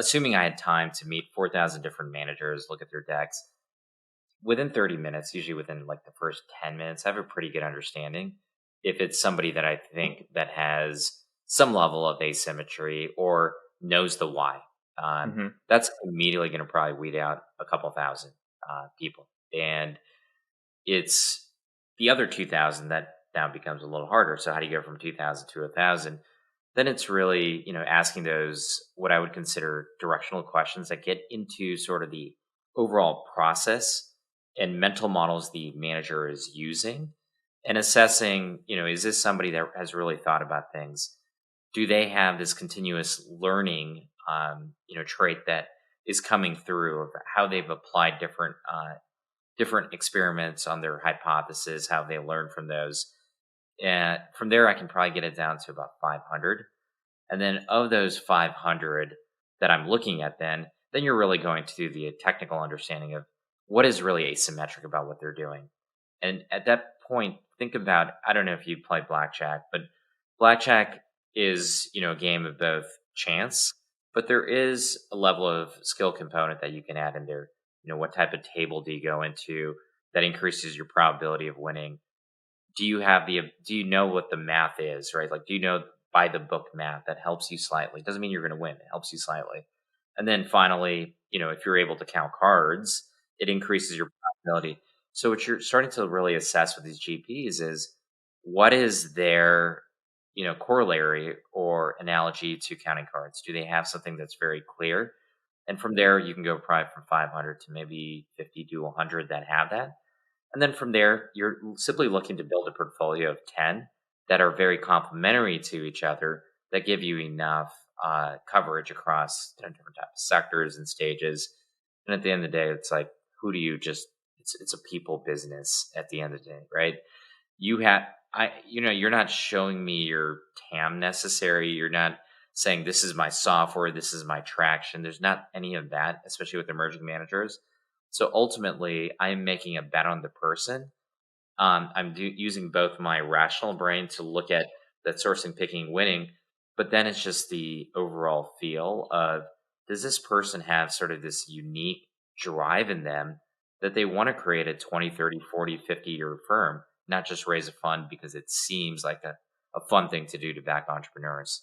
assuming I had time to meet 4,000 different managers, look at their decks, within 30 minutes, usually within like the first 10 minutes, I have a pretty good understanding if it's somebody that I think that has some level of asymmetry or knows the why. Um, Hmm. that's immediately going to probably weed out a couple thousand people. And it's the other 2,000 that now becomes a little harder. So how do you go from 2,000 to 1,000? Then it's really, asking those what I would consider directional questions that get into sort of the overall process and mental models the manager is using and assessing, is this somebody that has really thought about things? Do they have this continuous learning, trait that is coming through of how they've applied different experiments on their hypothesis, how they learn from those. And from there, I can probably get it down to about 500. And then of those 500 that I'm looking at, then you're really going to do the technical understanding of what is really asymmetric about what they're doing. And at that point, think about, I don't know if you play blackjack, but blackjack is, a game of both chance, but there is a level of skill component that you can add in there. What type of table do you go into that increases your probability of winning? Do you know what the math is, right? Like, do you know by the book math that helps you slightly? Doesn't mean you're going to win. It helps you slightly. And then finally, if you're able to count cards, it increases your probability. So what you're starting to really assess with these GPs is what is their, corollary or analogy to counting cards? Do they have something that's very clear? And from there, you can go probably from 500 to maybe 50 to 100 that have that. And then from there, you're simply looking to build a portfolio of 10 that are very complementary to each other that give you enough coverage across different types of sectors and stages. And at the end of the day, it's like, who do you just, it's a people business at the end of the day, right? You have, you're not showing me your TAM necessary. You're not saying this is my software, this is my traction. There's not any of that, especially with emerging managers. So ultimately, I'm making a bet on the person. Using both my rational brain to look at that sourcing, picking, winning, but then it's just the overall feel of, does this person have sort of this unique drive in them that they want to create a 20, 30, 40, 50-year firm, not just raise a fund because it seems like a fun thing to do to back entrepreneurs.